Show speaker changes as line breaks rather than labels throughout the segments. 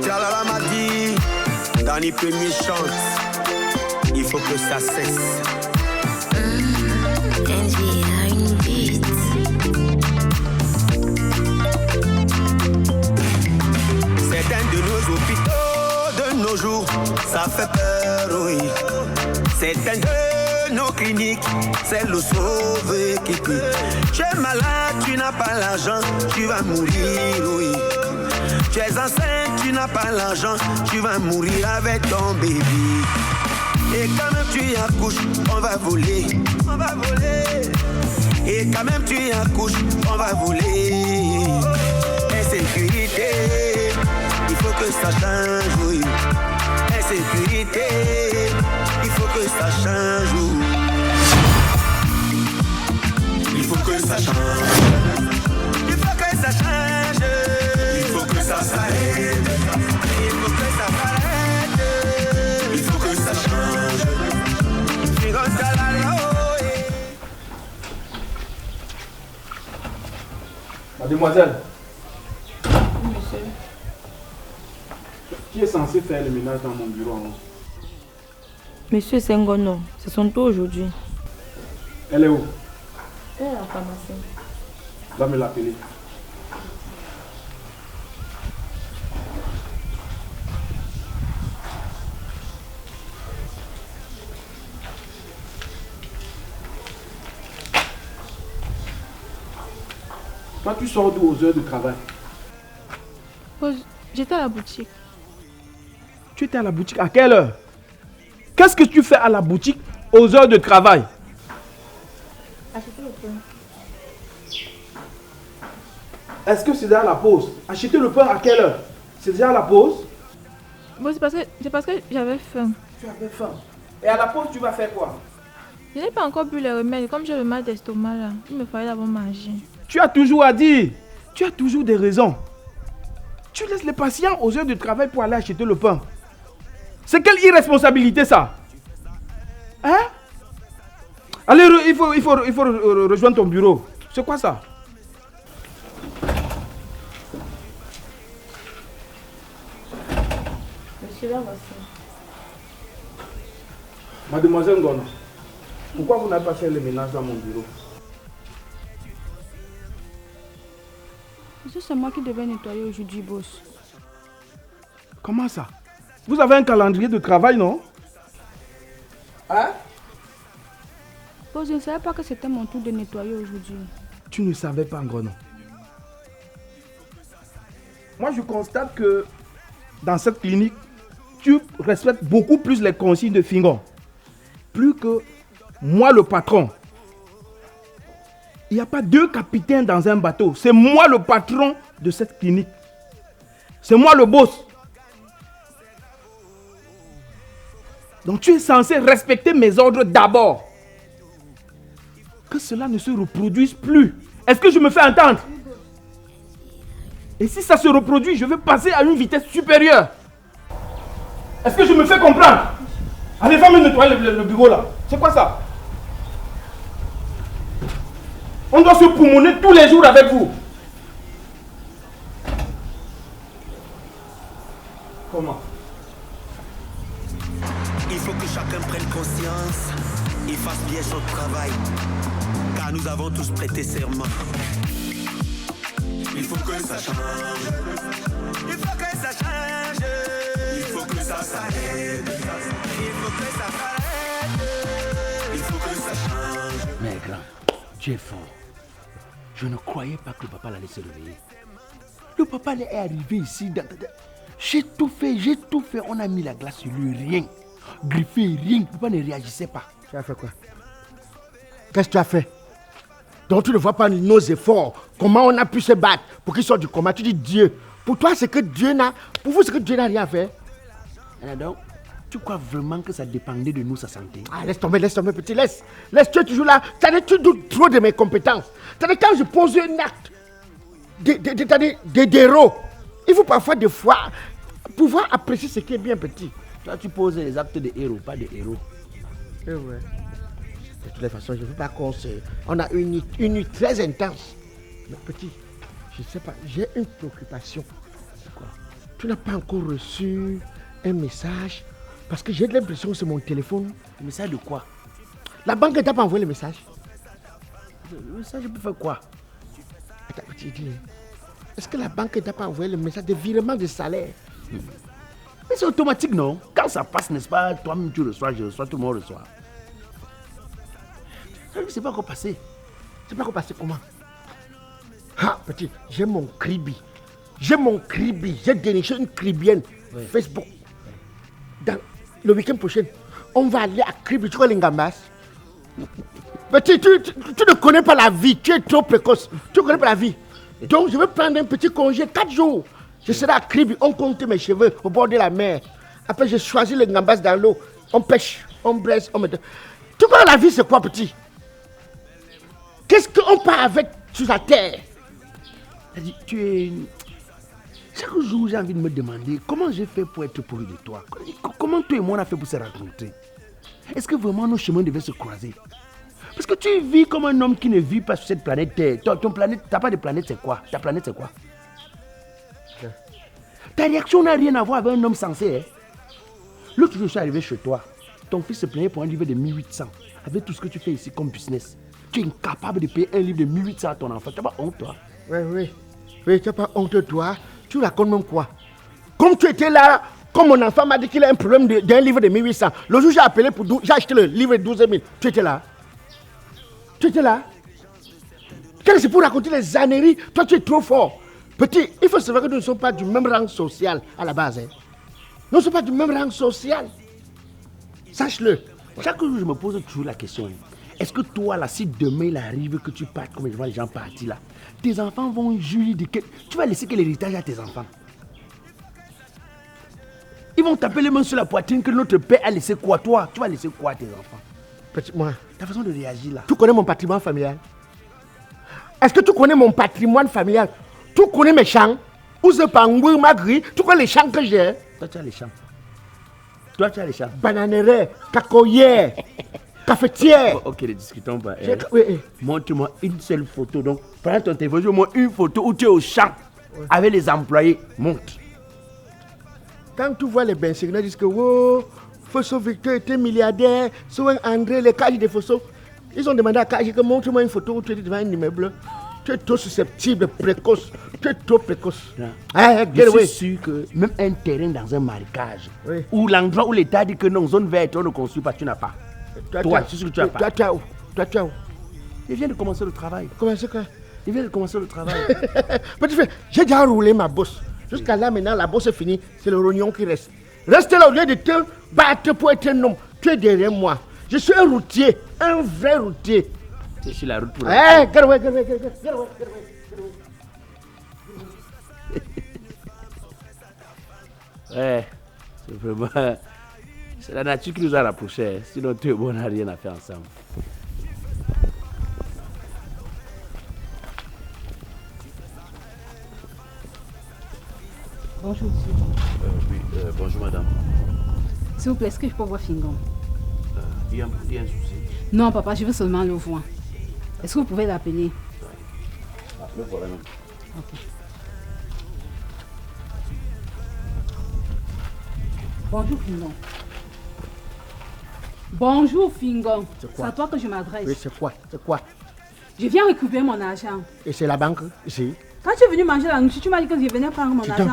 Tchalala m'a dit, Danny Premier chante, il faut que ça cesse. Certains de nos hôpitaux de nos jours, ça fait peur, oui. Certains de nos cliniques, c'est le sauver qui pue. Tu es malade, tu n'as pas l'argent, tu vas mourir, oui. Tu es enceinte, tu n'as pas l'argent, tu vas mourir avec ton bébé. Et quand même tu accouches, on va voler, on va voler. Et quand même tu accouches, on va voler. Insécurité, il faut que ça change, oui. Insécurité, il faut que ça change, oui. Il faut que ça change. Il faut que ça change. Il faut que ça s'arrête. Il faut que ça s'arrête. Il faut que ça change.
Mademoiselle.
Oui, monsieur.
Qui est censé faire le ménage dans mon bureau?
Monsieur Sengono, c'est son tour aujourd'hui.
Elle est où?
Elle est à la pharmacie.
Va me l'appeler. Toi, tu sors d'où aux heures de travail?
J'étais à la boutique.
Tu étais à la boutique à quelle heure? Qu'est-ce que tu fais à la boutique aux heures de travail?
Acheter le pain.
Est-ce que c'est déjà la pause? Acheter le pain à quelle heure? C'est déjà la pause?
Bon, c'est parce que j'avais faim.
Tu avais faim. Et à la pause, tu vas faire quoi?
Je n'ai pas encore bu les remèdes. Comme j'ai le mal d'estomac là, il me fallait d'abord manger.
Tu as toujours à dire. Tu as toujours des raisons. Tu laisses les patients aux heures de travail pour aller acheter le pain. C'est quelle irresponsabilité ça? Hein? Allez, il faut rejoindre ton bureau. C'est quoi ça?
Monsieur, là voici.
Mademoiselle Ngono, pourquoi vous n'avez pas fait le ménage dans mon bureau?
C'est moi qui devais nettoyer aujourd'hui, boss.
Comment ça? Vous avez un calendrier de travail, non? Hein?
Boss, je ne savais pas que c'était mon tour de nettoyer aujourd'hui.
Tu ne savais pas, Ngono. Moi, je constate que dans cette clinique, tu respectes beaucoup plus les consignes de Fingon. Plus que moi, le patron. Il n'y a pas deux capitaines dans un bateau. C'est moi le patron de cette clinique. C'est moi le boss. Donc tu es censé respecter mes ordres d'abord. Que cela ne se reproduise plus. Est-ce que je me fais entendre? Et si ça se reproduit, je vais passer à une vitesse supérieure. Est-ce que je me fais comprendre? Allez, va me nettoyer le bureau là. C'est quoi ça? On doit se poumonner tous les jours avec vous. Comment?
Il faut que chacun prenne conscience et fasse bien son travail, car nous avons tous prêté serment. Il faut que ça change. Il faut que ça change. Il faut que ça s'arrête. Il faut que ça s'arrête. Il faut que ça change.
Mais grand, tu es fort. Je ne croyais pas que le papa allait se réveiller. Le papa est arrivé ici. J'ai tout fait. On a mis la glace sur lui, rien. Griffé, rien. Le papa ne réagissait pas.
Tu as fait quoi? Qu'est-ce que tu as fait? Donc tu ne vois pas nos efforts. Comment on a pu se battre pour qu'il sorte du coma? Tu dis Dieu. Pour toi, c'est que Dieu n'a... Pour vous, c'est que Dieu n'a rien fait.
Et donc, tu crois vraiment que ça dépendait de nous, sa santé?
Ah, laisse tomber, petit, laisse. Laisse, tu es toujours là. Tu doutes trop de mes compétences. Quand je pose un acte d'héros, il faut parfois des fois pouvoir apprécier ce qui est bien petit.
Toi, tu poses les actes de héros, pas de héros.
C'est vrai. De toutes les façons, je ne veux pas on a une nuit très intense. Mais petit, je ne sais pas, j'ai une préoccupation. C'est quoi? Tu n'as pas encore reçu un message? Parce que j'ai l'impression que c'est mon téléphone.
Le message de quoi?
La banque ne t'a pas envoyé le message?
Le message peut faire quoi?
Attends, petit dis. Est-ce que la banque ne t'a pas envoyé le message de virement de salaire?
Mais c'est automatique, non? Quand ça passe, n'est-ce pas? Toi-même tu reçois, je reçois, tout le monde reçoit. C'est pas encore passé.
C'est pas encore passé comment? Ah, petit, j'ai mon cribi. J'ai déniché une cribienne Facebook. Dans le week-end prochain, on va aller à Kribi. Tu connais les Ngambas? Petit, tu ne connais pas la vie. Tu es trop précoce. Tu ne connais pas la vie. Donc, je vais prendre un petit congé, 4 jours. Je serai à Kribi. On compte mes cheveux au bord de la mer. Après, j'ai choisi les Ngambas dans l'eau. On pêche, on blesse, on met. Tu connais la vie, c'est quoi, petit? Qu'est-ce qu'on part avec sur la terre?
Tu es... Chaque jour, j'ai envie de me demander comment j'ai fait pour être pourri de toi. Comment toi et moi on a fait pour se rencontrer? Est-ce que vraiment nos chemins devaient se croiser? Parce que tu vis comme un homme qui ne vit pas sur cette planète Terre. Ton planète, t'as pas de planète, c'est quoi? Ta planète, c'est quoi? Ta réaction n'a rien à voir avec un homme sensé. Hein? L'autre jour, je suis arrivé chez toi. Ton fils se plaignait pour un livre de 1800. Avec tout ce que tu fais ici comme business. Tu es incapable de payer un livre de 1800 à ton enfant. Tu n'as pas honte, toi?
Oui, tu n'as pas honte, toi. Tu racontes même quoi? Comme tu étais là, comme mon enfant m'a dit qu'il a un problème d'un livre de 1800. Le jour j'ai appelé pour j'ai acheté le livre de 12 000. Tu étais là? Quand c'est pour raconter les âneries, toi tu es trop fort. Petit, il faut savoir que nous ne sommes pas du même rang social à la base. Hein. Nous ne sommes pas du même rang social. Sache-le.
Chaque jour, je me pose toujours la question. Est-ce que toi, là, si demain il arrive que tu partes comme je vois les gens partir là, tes enfants vont juger de quel... Tu vas laisser quel héritage à tes enfants? Ils vont taper les mains sur la poitrine que notre père a laissé quoi? Toi, tu vas laisser quoi à tes enfants?
Petit, moi.
Ta façon de réagir là.
Tu connais mon patrimoine familial? Est-ce que tu connais mon patrimoine familial? Tu connais mes champs? Ouzepangou, Magri, tu connais les champs que j'ai?
Toi, tu as les champs.
Bananeraie, cacoyère, cafetière.
Ok, ne discutons pas.
Oui.
Montre-moi une seule photo. Donc, prends ton téléphone, montre-moi une photo où tu es au champ avec les employés. Montre.
Quand tu vois les Bensigna disent que oh, Fosso Victor était milliardaire, Souen André, les cages de Fosso, ils ont demandé à Kaji que montre-moi une photo où tu es devant un immeuble. Tu es trop susceptible, précoce. Tu es trop précoce.
Je suis sûr que même un terrain dans un marécage, ou l'endroit où l'État dit que non, zone verte, on ne construit pas, tu n'as pas. Toi, c'est sûr que tu n'as pas.
Toi, tu as où?
Je viens de commencer le travail.
Commencer quoi?
Je viens de commencer le travail.
Petit frère, j'ai déjà roulé ma bosse. Jusqu'à là, maintenant, la bosse est finie. C'est le rognon qui reste. Reste là au lieu de te battre pour être un homme. Tu es derrière moi. Je suis un routier, un vrai routier.
Je suis la route pour
la
c'est vraiment... C'est la nature qui nous a rapprochés. Sinon, toi et moi, on n'a rien à faire ensemble.
Bonjour, monsieur.
Bonjour, madame.
S'il vous plaît, est-ce que je peux voir Fingon?
Il y a un souci.
Non, papa, je veux seulement le voir. Est-ce que vous pouvez l'appeler?
Le voilà, non.
Ok. Bonjour, Fingon. Bonjour, Fingon. C'est à toi que je m'adresse.
Oui, c'est quoi?
Je viens récupérer mon argent.
Et c'est la banque, ici.
Quand tu es venu manger la nourriture, tu m'as dit que je venais prendre mon argent.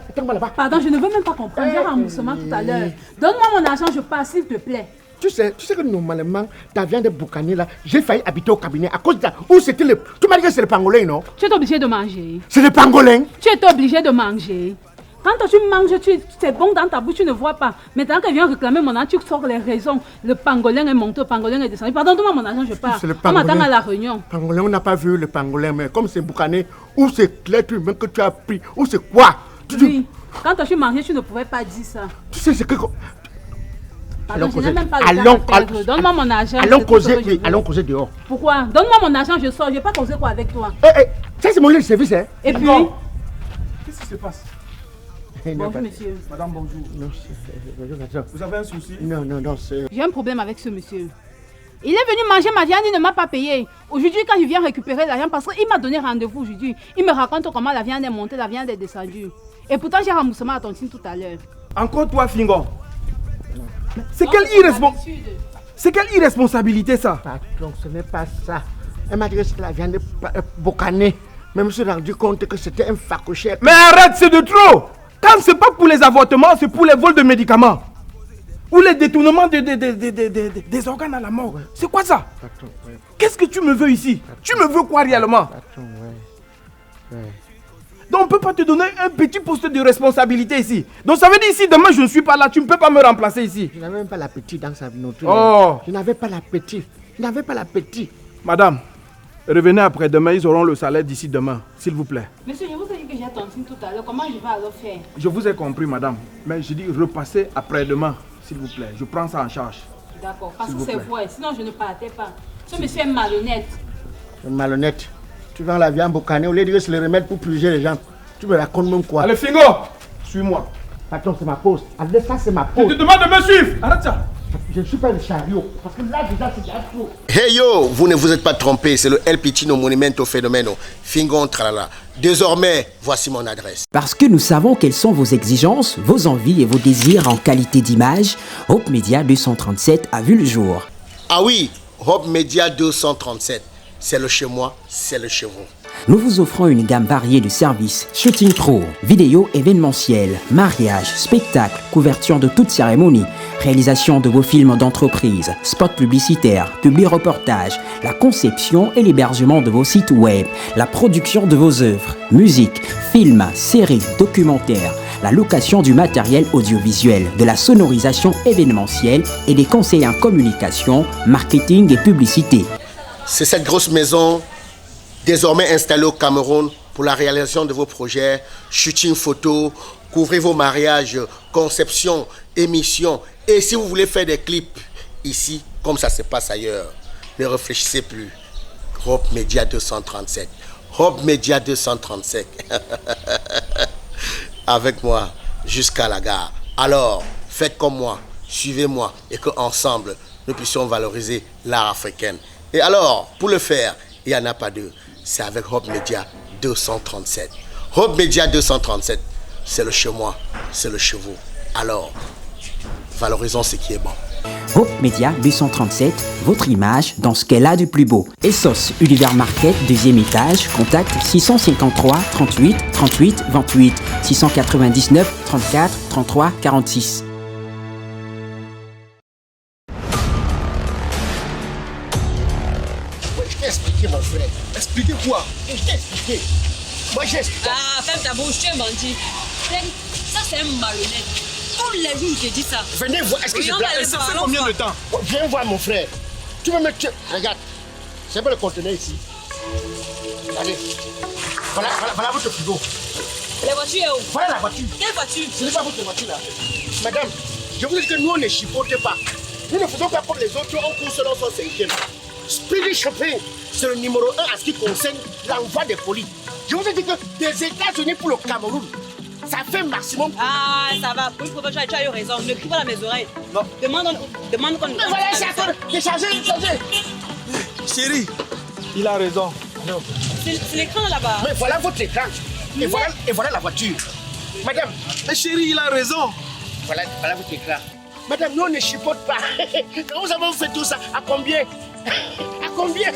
Attends-moi là-bas.
Pardon, je ne veux même pas comprendre. J'ai un remboursement tout à l'heure. Donne-moi mon argent, je passe, s'il te plaît.
Tu sais que normalement, ta viande de boucané là, j'ai failli habiter au cabinet à cause de ça. Où c'était le... Tu m'as dit que c'est le pangolin, non?
Tu es obligé de manger.
C'est le pangolin?
Tu es obligé de manger. Quand tu manges, c'est bon dans ta bouche, tu ne vois pas. Maintenant qu'elle vient réclamer mon argent, tu sors les raisons. Le pangolin est monté, le pangolin est descendu. Pardon, donne-moi mon argent, je pars. On m'attend à la réunion.
Pangolin, on n'a pas vu le pangolin, mais comme c'est boucané, ou c'est l'être humain que tu as pris, ou c'est quoi?
Oui, quand tu as mangé, tu ne pouvais pas dire ça.
Tu sais, c'est que...
Pardon, je n'ai même pas le temps de perdre. Donne-moi mon argent.
Allons causer dehors.
Pourquoi? Donne-moi mon argent, je sors. Je ne vais pas causer quoi avec toi.
Ça, c'est mon lieu de service, hein?
Et puis...
Qu'est-ce qui se passe?
Bonjour, monsieur.
Madame, bonjour.
Non,
Vous avez un souci?
Non, c'est...
J'ai un problème avec ce monsieur. Il est venu manger ma viande, il ne m'a pas payé. Aujourd'hui, quand je viens récupérer l'argent, parce qu'il m'a donné rendez-vous aujourd'hui, il me raconte comment la viande est montée, la viande est descendue. Et pourtant, j'ai remboursement à tontine tout à l'heure.
Encore toi, Fingon. C'est quelle irresponsabilité ça?
Patron, ce n'est pas ça. Elle m'a dit que c'était la viande bocanée. Même je me suis rendu compte que c'était un facochère.
Mais arrête, c'est de trop. Quand c'est pas pour les avortements, c'est pour les vols de médicaments. Ou les détournements des organes à la mort. Ouais. C'est quoi ça?
Patron, ouais.
Qu'est-ce que tu me veux ici? Patron. Tu me veux quoi réellement?
Patron, ouais.
Donc on ne peut pas te donner un petit poste de responsabilité ici. Donc ça veut dire ici, demain je ne suis pas là, tu ne peux pas me remplacer ici.
Je n'avais même pas l'appétit dans sa nourriture.
Oh.
Je n'avais pas l'appétit.
Madame, revenez après demain, ils auront le salaire d'ici demain, s'il vous plaît.
Monsieur, je vous ai dit que j'ai tontine tout à l'heure, comment je vais alors faire?
Je vous ai compris, madame. Mais je dis repassez après-demain, s'il vous plaît. Je prends ça en charge.
D'accord, parce que c'est vrai, sinon je ne partais pas. Ce monsieur est malhonnête.
Malhonnête. Tu vends la viande bocanée, au lieu de dire que c'est le remède pour purger les gens. Tu me racontes même quoi?
Allez, Fingo, suis-moi.
Patron, c'est ma pause. Allez, ça c'est ma pause.
Je te demande de me suivre. Arrête ça.
Je ne suis pas le chariot. Parce que là, déjà, c'est déjà trop.
Hey yo, vous ne vous êtes pas trompé, c'est le El Piccino Monumento Fenomeno. Fingon tralala. Désormais, voici mon adresse.
Parce que nous savons quelles sont vos exigences, vos envies et vos désirs en qualité d'image, Hope Media 237 a vu le jour.
Ah oui, Hope Media 237. C'est le chez moi, c'est le chez vous.
Nous vous offrons une gamme variée de services, shooting pro, vidéo événementiel, mariage, spectacle, couverture de toute cérémonie, réalisation de vos films d'entreprise, spots publicitaires, publi-reportages, la conception et l'hébergement de vos sites web, la production de vos œuvres, musique, films, séries, documentaires, la location du matériel audiovisuel, de la sonorisation événementielle et des conseils en communication, marketing et publicité.
C'est cette grosse maison désormais installée au Cameroun pour la réalisation de vos projets, shooting photo, couvrez vos mariages, conception, émission. Et si vous voulez faire des clips ici, comme ça se passe ailleurs, ne réfléchissez plus. Hope Media 237. Hope Media 237. Avec moi jusqu'à la gare. Alors, faites comme moi, suivez-moi et qu'ensemble, nous puissions valoriser l'art africain. Et alors, pour le faire, il n'y en a pas deux. C'est avec Hope Media 237. Hope Media 237, c'est le chez moi, c'est le chez vous. Alors, valorisons ce qui est bon.
Hope Media 237, votre image dans ce qu'elle a de plus beau. Essos Univers Market, 2e étage, contact 653 38 38 28 699 34 33 46.
Expliquer mon frère.
Expliquez quoi?
Je t'ai expliqué. Moi j'ai expliqué.
Ah, ferme ta bouche, tu es menti. Ça c'est un malhonnête. Tous les jours je dis ça.
Venez voir, est-ce que je blague?
Ça fait combien de temps?
Viens voir mon frère. Tu veux me tuer? Regarde, c'est pas le conteneur ici. Allez. Voilà votre frigo.
La voiture est où?
Voilà la voiture.
Quelle voiture?
Ce n'est pas votre voiture là. Madame, je vous dis que nous on ne chipote pas. Nous ne faisons pas comme les autres, on court selon son cinquième. Speedy Shopping, c'est le numéro 1 en ce qui concerne l'envoi des colis. Je vous ai dit que des États-Unis pour le Cameroun, ça fait maximum.
Ah, ça va. Pour une fois, tu as eu raison. Ne crie pas dans mes oreilles.
Non.
Demande qu'on nous.
Mais voilà, c'est à toi de charger.
Chérie, il a raison.
Non.
C'est l'écran là-bas.
Mais voilà votre écran. Et voilà la voiture. Madame.
Mais chérie, il a raison.
Voilà votre écran. Madame, nous on ne chipote pas. Nous avons fait tout ça. À combien? À combien?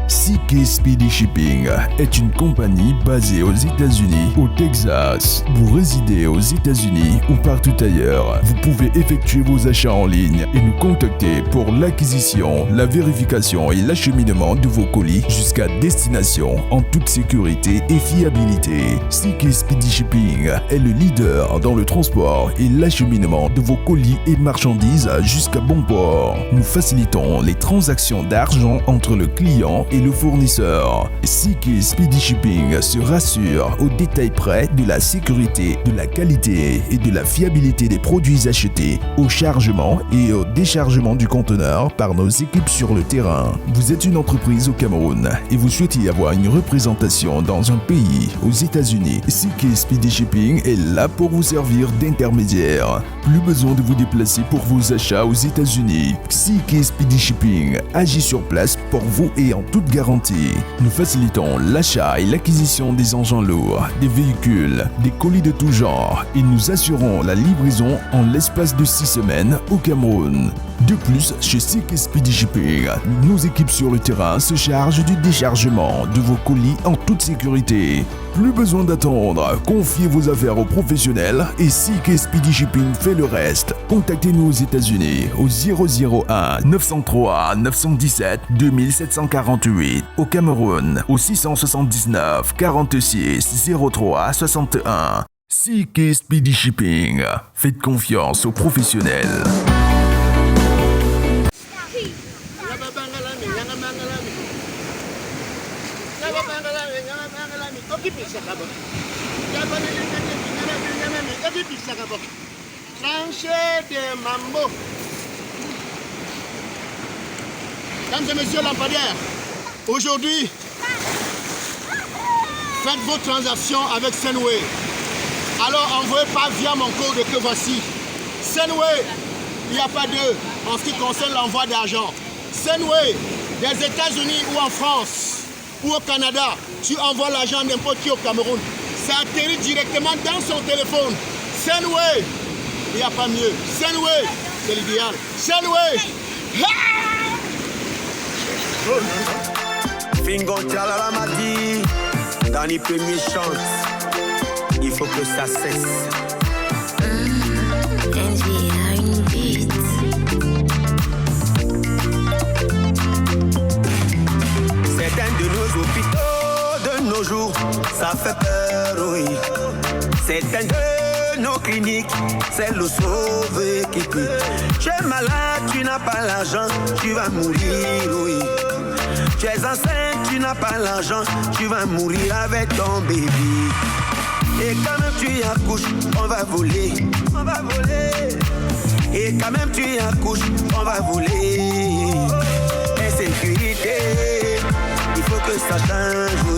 CK Speedy Shipping est une compagnie basée aux États-Unis, au Texas. Vous résidez aux États-Unis ou partout ailleurs, vous pouvez effectuer vos achats en ligne et nous contacter pour l'acquisition, la vérification et l'acheminement de vos colis jusqu'à destination en toute sécurité et fiabilité. CK Speedy Shipping est le leader dans le transport et l'acheminement de vos colis et marchandises jusqu'à bon port. Nous facilitons les transactions d'argent entre le client et le fournisseurs. CK Speedy Shipping se rassure au détail près de la sécurité, de la qualité et de la fiabilité des produits achetés, au chargement et au déchargement du conteneur par nos équipes sur le terrain. Vous êtes une entreprise au Cameroun et vous souhaitez avoir une représentation dans un pays, aux États-Unis. CK Speedy Shipping est là pour vous servir d'intermédiaire. Plus besoin de vous déplacer pour vos achats aux États-Unis. CK Speedy Shipping agit sur place pour vous et en toute garantie. Nous facilitons l'achat et l'acquisition des engins lourds, des véhicules, des colis de tout genre et nous assurons la livraison en l'espace de 6 semaines au Cameroun. De plus, chez CK Speedy Shipping, nos équipes sur le terrain se chargent du déchargement de vos colis en toute sécurité. Plus besoin d'attendre, confiez vos affaires aux professionnels et CK Speedy Shipping fait le reste. Contactez-nous aux États-Unis au 001 903 917 2748, au Cameroun au 679 46 03 61. CK Speedy Shipping, faites confiance aux professionnels.
Tranché de mambo. Mesdames et messieurs lampadaires, aujourd'hui, faites vos transactions avec Senway. Alors envoyez pas via mon code que voici. Senway, il n'y a pas d'eux en ce qui concerne l'envoi d'argent. Senway, des États-Unis ou en France ou au Canada, tu envoies l'argent n'importe qui au Cameroun. Ça atterrit directement dans son téléphone. Senway, il n'y a pas mieux. Senway, c'est l'idéal. Senway.
Fingo Tchalala m'a dit, dans les premiers chants, il faut que ça cesse. Certains de nos hôpitaux de nos jours, ça fait peur, oui. Certains de nos cliniques, c'est le sauvé qui peut. Tu es malade, tu n'as pas l'argent, tu vas mourir, oui. Tu es enceinte, tu n'as pas l'argent, tu vas mourir avec ton bébé. Et quand même tu y accouches, on va voler, on va voler. Et quand même tu y accouches, on va voler. Insécurité, il faut que ça change, oui.